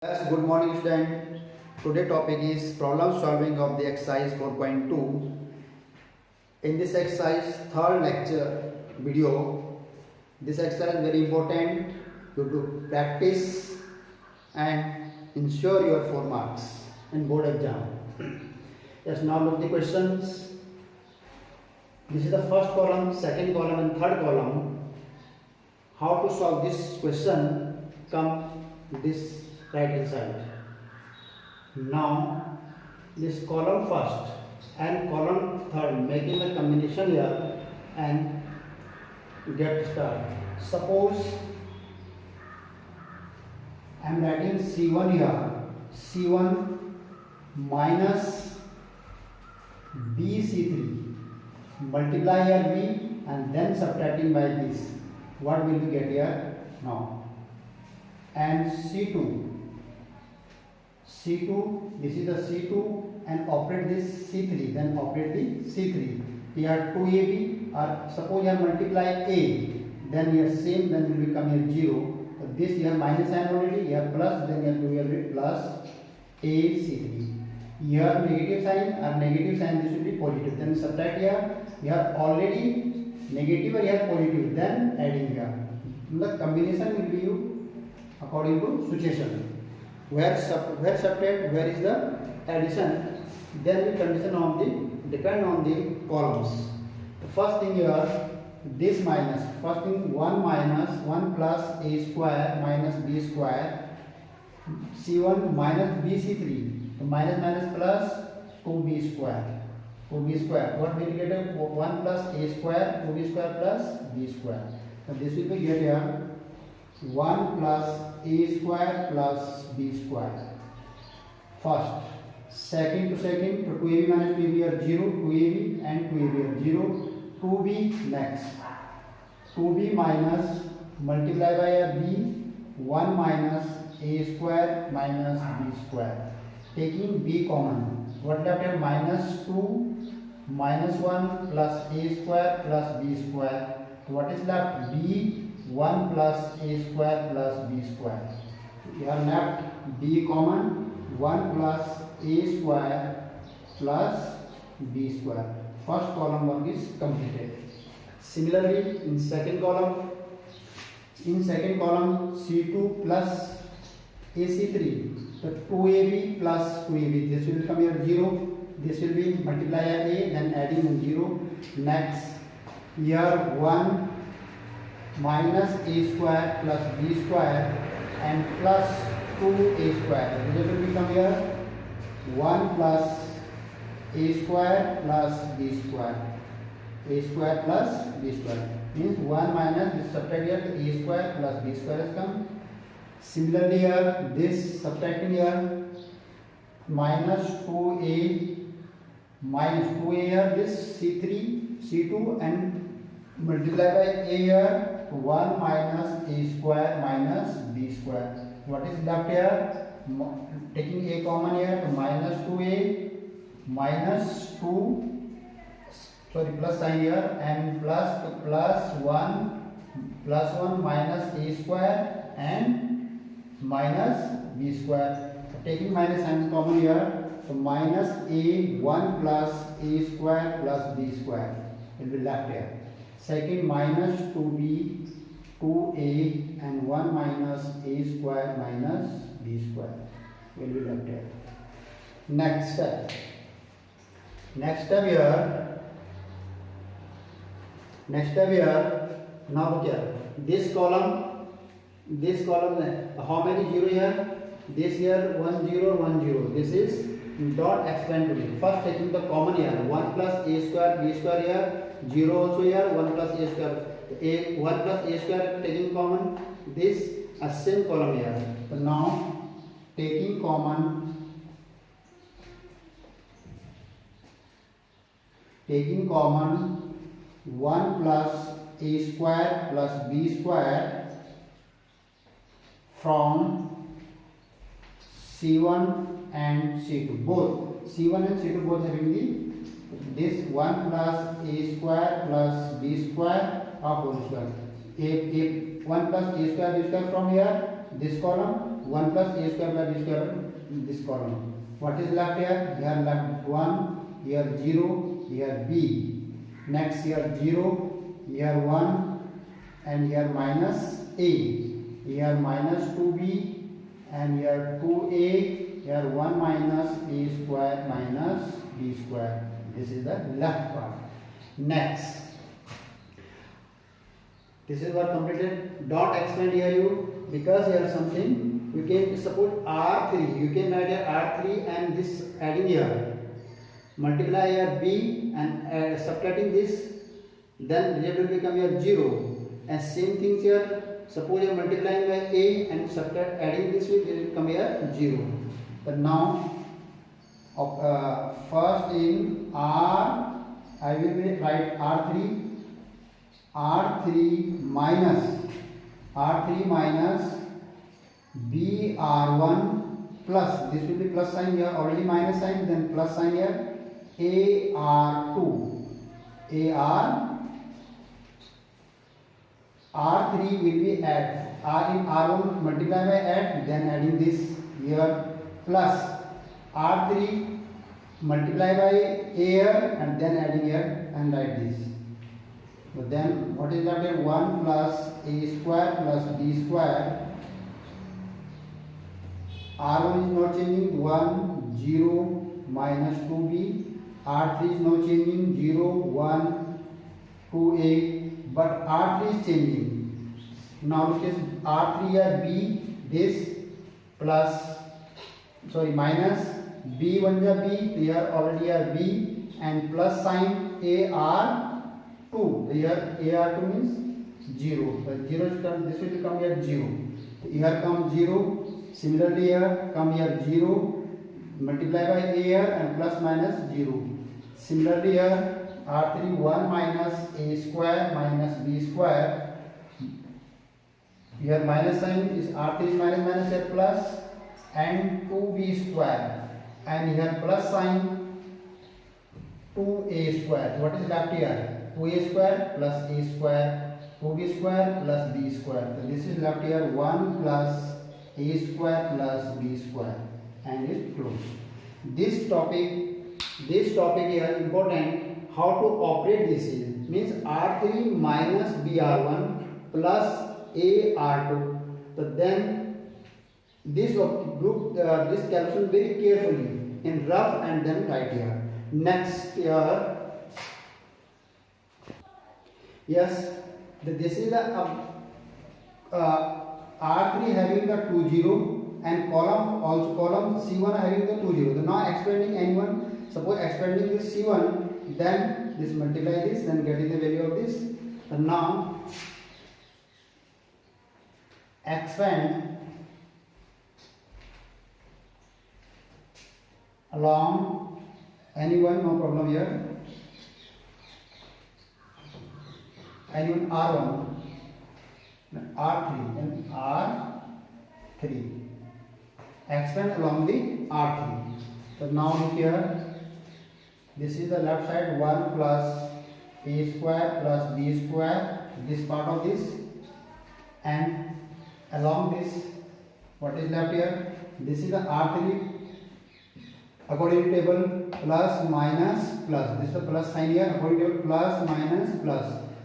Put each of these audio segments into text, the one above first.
Yes, good morning student. Today topic is problem solving of the exercise 4.2. In this exercise third lecture video, this exercise is very important. You to practice and ensure your 4 marks in board exam. Yes, now look the questions. This is the first column, second column and third column. How to solve this question? Come this right hand side. Now this column first and column third, making a combination here and get started. Suppose I am writing C1 here, C1 minus BC3, multiply here B and then subtracting by this. What will we get here now? And C2, this is the C2 and operate this C3, then operate the C3. Here 2AB, or suppose here multiply A, then here same, then will become here 0. So this here minus sign already, here plus, then here 2 here plus AC3. Here negative sign or negative sign, this will be positive. Then subtract here already negative or here positive, then adding here. The combination will be you according to situation. Where subtract, where is the addition, then the condition on the depend on the columns. The first thing here, this minus, first thing 1 minus 1 plus a square minus b square, c1 minus bc3, so minus plus 2b square, what will you get? 1 plus a square, 2b square plus b square. So this will be get here 1 plus a square plus b square. First, second to second, so 2ab minus 2ab are 0, 2ab and 2ab are 0, 2b next. 2b minus multiply by a b, 1 minus a square minus b square. Taking b common, what left here? Minus 2 minus 1 plus a square plus b square. So what is left? b 1 plus a square plus b square. You have left b common, 1 plus a square plus b square. First column work is completed. Similarly, in second column C2 plus AC3, so 2AB plus 2AB, this will come here 0, this will be multiply a, then adding 0. Next, here 1 minus a square plus b square and plus 2a square. This will become here 1 plus a square plus b square. A square plus b square means 1 minus this subtract here, a square plus b square has come. Similarly here, this subtracting here minus 2a here, this c3, c2 and multiply by a here, 1 minus a square minus b square. What is left here? Taking a common here, to minus 2a minus 2, plus sign here, and plus 1 minus a square and minus b square. So taking minus sign common here, so minus a 1 plus a square plus b square will be left here. Second, minus 2b, 2a and 1 minus a square minus b square will be left here. Next step here, now look here, this column, how many 0 here? This here 1 0 1 0, this is dot expand to me. First taking the common here, 1 plus a square b square here, 0 also here, 1 plus a square, 1 plus a square taking common, this a same column here. So now taking common 1 plus a square plus b square from C1 and C2, both C1 and C2 both having the this 1 plus a square plus b square of whole square. A 1 plus a square b square from here, this column 1 plus a square plus b square in this column. What is left here? Here left 1, here 0, here b. Next here 0, here 1, and here minus a. Here minus 2b, and here 2a, here 1 minus a square minus b square. This is the left part. Next, this is what completed. Don't expand here you, because here something you can suppose R3, you can add here R3 and this adding here, multiply here b and subtracting this, then result will become here 0. And same things here, suppose you are multiplying by a and subtract adding this will come here 0. But now first in R, I will write R3 minus BR1 plus, this will be plus sign here, already minus sign, then plus sign here, AR2. R3 will be add, R in R1 multiply by add, then adding this here, plus R3 multiply by a here and then adding here and write this. So then what is left here? 1 plus a square plus b square. R1 is not changing, 1, 0, minus 2b. R3 is not changing, 0, 1, 2a. But R3 is changing. Now look at R3 here, b, this plus, sorry, minus b 1 ja b, here already here b, and plus sign AR2. Here AR2 means 0. But 0 is come, this will come here 0. Here come 0. Similarly here come here 0. Multiply by a here and plus minus 0. Similarly here R3 1 minus a square minus b square. Here minus sign is R3 is minus here plus and 2b square. And here plus sign 2a square. What is left here? 2a square plus a square, 2b square plus b square. So this is left here 1 plus a square plus b square, and it's closed. This topic here important. How to operate this is means R3 minus BR1 plus AR2. So then this group this calculation very carefully in rough and then write here. Next here, yes, this is the R3 having the 2 0 and column C1 having the 2 0. So now expanding anyone, suppose expanding this C1, then this multiply this, then getting the value of this. So now expand along anyone, no problem here, anyone R1, R3 and R3, expand along the R3. So now look here, this is the left side 1 plus a square plus b square, this part of this, and along this what is left here, this is the R3 according to table plus minus plus, this is the plus sign here, according to table plus minus plus,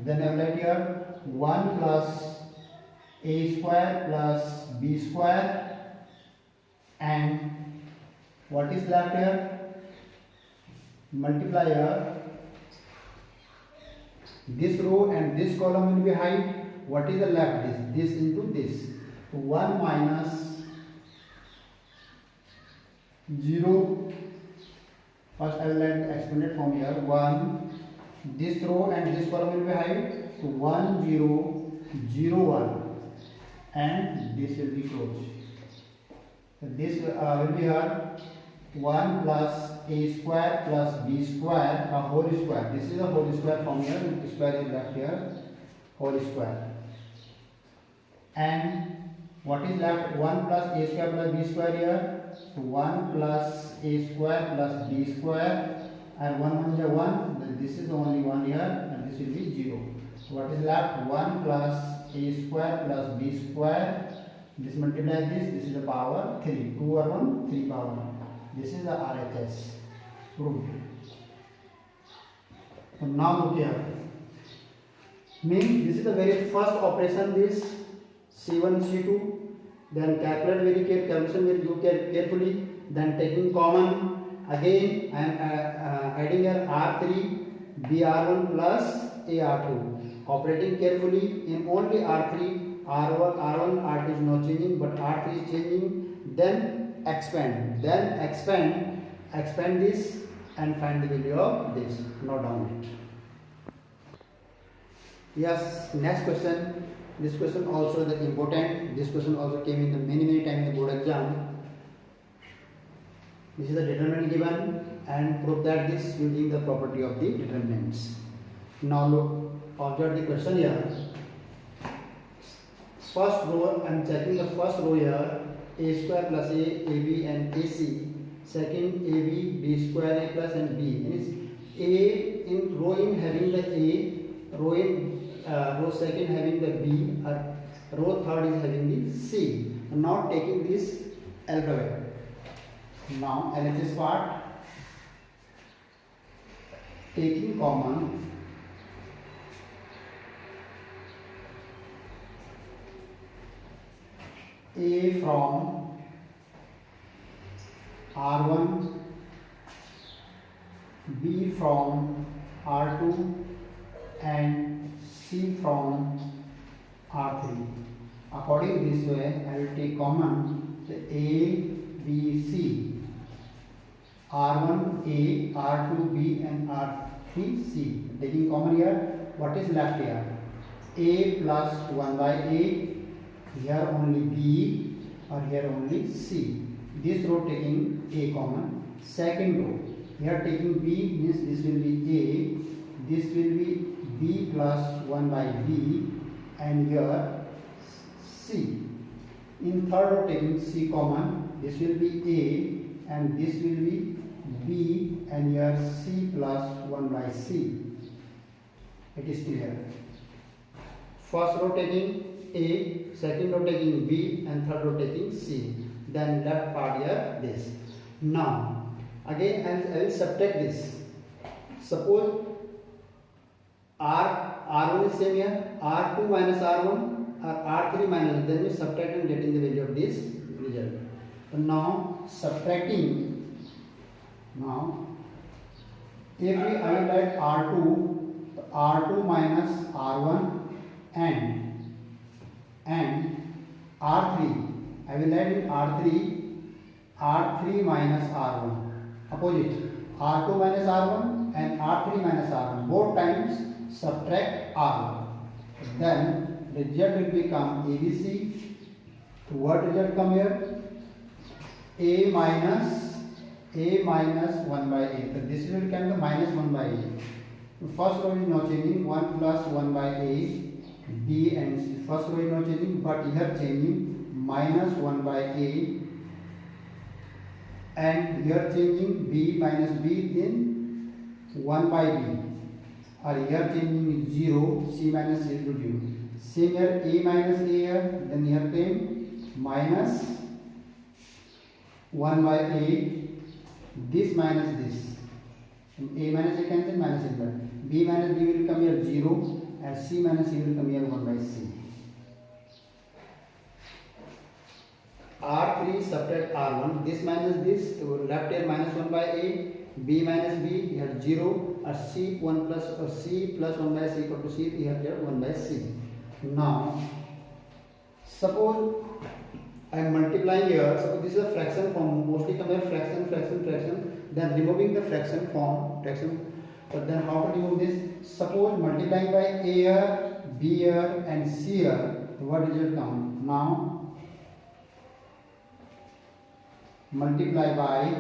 then I will write here 1 plus a square plus b square, and what is left here, multiply here, this row and this column will be height, what is the left, this into this, 1 minus 0, first I will expand it from here, 1, this row and this column will be height, so 1 0 0 1, and this will be closed. So this will be here 1 plus a square plus b square, a whole square, this is a whole square from here, the square is left here, whole square, and what is left, 1 plus a square plus b square here, so 1 plus a square plus b square, and 1 is 1, then this is only 1 here, and this will be 0. So what is left, 1 plus a square plus b square This multiply this is the power 3. 2 or 1, 3 power 1. This is the RHS. Proved. So now look here. Means this is the very first operation, this C1, C2. Then calculate very calculation will do carefully. Then taking common. Again I am adding here R3, BR1 plus AR2. Operating carefully in only R3, R1, R2 is not changing, but R3 is changing. Then expand. Expand this and find the value of this. Note down it. Yes, next question. This question also is important. This question also came in the many times in the board exam. This is the determinant given and prove that this using the property of the determinants. Now look, observe the question here. First row, I am checking the first row here. A square plus A, AB and AC. Second AB, B square A plus and B. Means A in row in having the A, row second having the B, row third is having the C. Now taking this alphabet. Now LHS part, taking common, A from R1, B from R2 and C from R3. According this way, I will take common the A, B, C. R1 A, R2 B and R3 C. Taking common here, what is left here? A plus 1 by A, here only B or here only C. This row taking A common. Second row, here taking B means this will be A, this will be B plus 1 by B and here C. In third row taking C common, this will be A and this will be B and here C plus 1 by C. It is clear. First row taking A, second row taking B and third row taking C. Then left part here this. Now again I will subtract this. Suppose R1 is same here, R2 minus R1 or R3 minus, then we subtract and getting the value of this result. So now subtracting. Now, if we add R2 minus R1 and R3, I will add in R3 minus R1. Opposite, R2 minus R1 and R3 minus R1. Both times subtract R1. Then result will become ABC. What result come here? A minus 1 by A. So this will become the minus 1 by A. First row is not changing, 1 plus 1 by A, B and C. First row is not changing, but here changing minus 1 by A and here changing B minus B, then 1 by B. Or here changing 0, C minus C to 0. Same here, A minus A here, then here came minus 1 by A. This minus this. A minus A cancel, minus A plus. B minus B will come here 0 and C minus C will come here 1 by C. R3 subtract R1. This minus this, left here minus 1 by A. B minus B, here 0 or C 1 plus or C plus 1 by C equal to C, here 1 by C. Now suppose I am multiplying here. Suppose this is a fraction form. Mostly come here fraction. Then removing the fraction form. But then how to remove this? Suppose multiplying by A here, B here, and C here. What result come? Now multiply by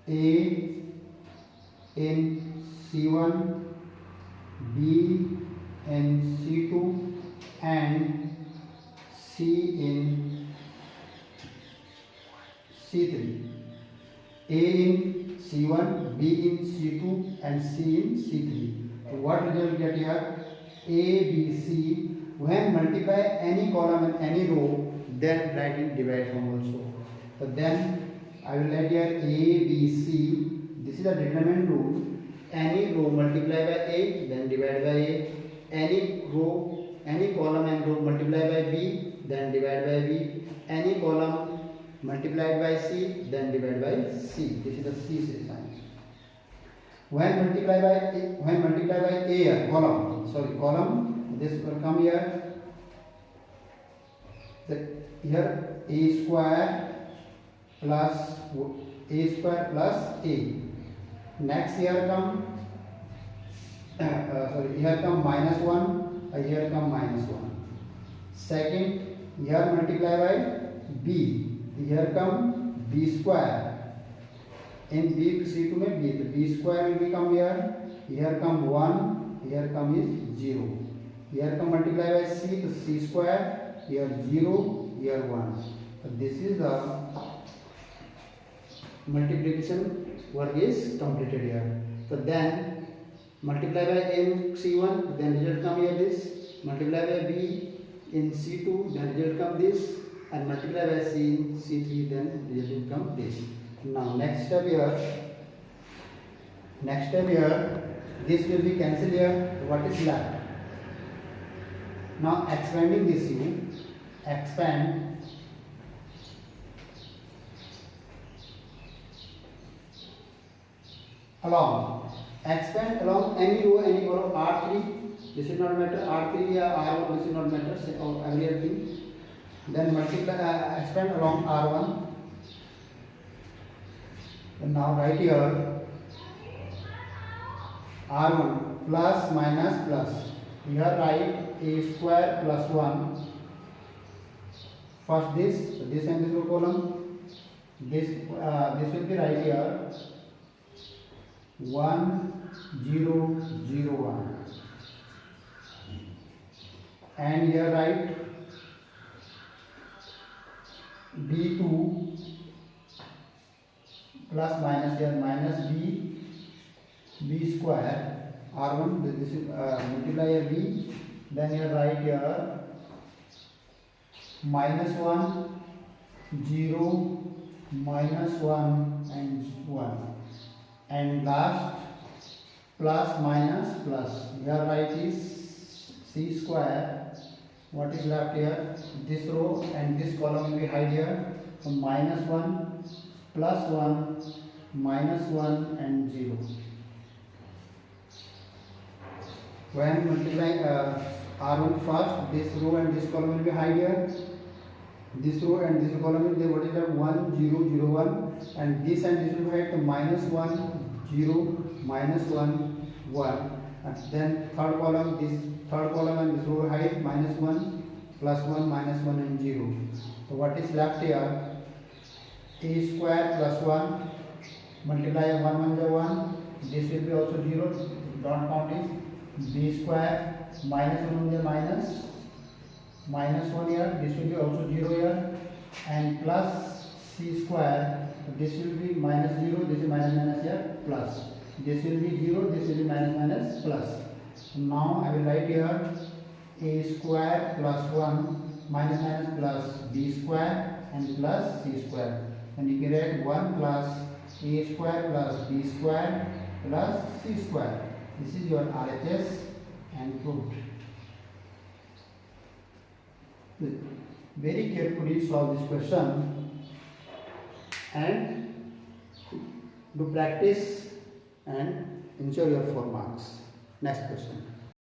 A in C1, B in C2, and C in C3. A in C1, B in C2 and C in C3. So what result we get here? A, B, C. When multiply any column and any row, then write in divide form also. So then I will write here A, B, C. This is the determinant rule. Any row multiply by A, then divide by A. Any row, any column and row multiply by B, then divide by B. Any column multiplied by C, then divide by C. This is the C sign. When multiply by A, column, this will come here. Here A square plus A. Next here come here come minus 1, here come minus 1. Second, here multiply by B, here come B square. In B, C2 में B, तो B square will become here come 1, here come is 0. Here come multiply by C, तो C square, here 0, here 1. So this is the multiplication work is completed here. So then multiply by A in C1, then result come here this. Multiply by B in C2, then result come this. And multiply by C in C3, then result come this. Now next step here, this will be cancelled here. What is left? Now expanding this, you expand along any row, any column R3. This is not matter. R3 or R1. This is not matter. Or everything. Then multiply, expand along R1. And now write here R1 plus minus plus. Here write A square plus 1. First this and this will column. This will be right here 1 0 0 1. And here write B2 plus minus here minus B square R1. This is multiply here B. Then here write here minus 1 0 minus 1 and 1. And last plus minus plus. Here write is C square. What is left here? This row and this column will be hide here. So minus 1 plus 1 minus 1 and 0. When multiplying R1 first, this row and this column will be hide here. This row and this column will be what is that 1 0 0 1, and this will be hide to minus 1 0 minus 1 1. And then third column and this row hide minus 1 plus 1 minus 1 and 0. So what is left here? A square plus 1 multiply 1 1 by 1. This will be also 0. Don't count it. B square minus 1 by minus 1 here. This will be also 0 here. And plus C square. This will be minus 0. This is minus here plus. This will be 0. This will be minus plus. Now I will write here A square plus 1 minus plus B square and plus C square. And you can write 1 plus A square plus B square plus C square. This is your RHS and proved. Very carefully solve this question and do practice and ensure your 4 marks. Next question.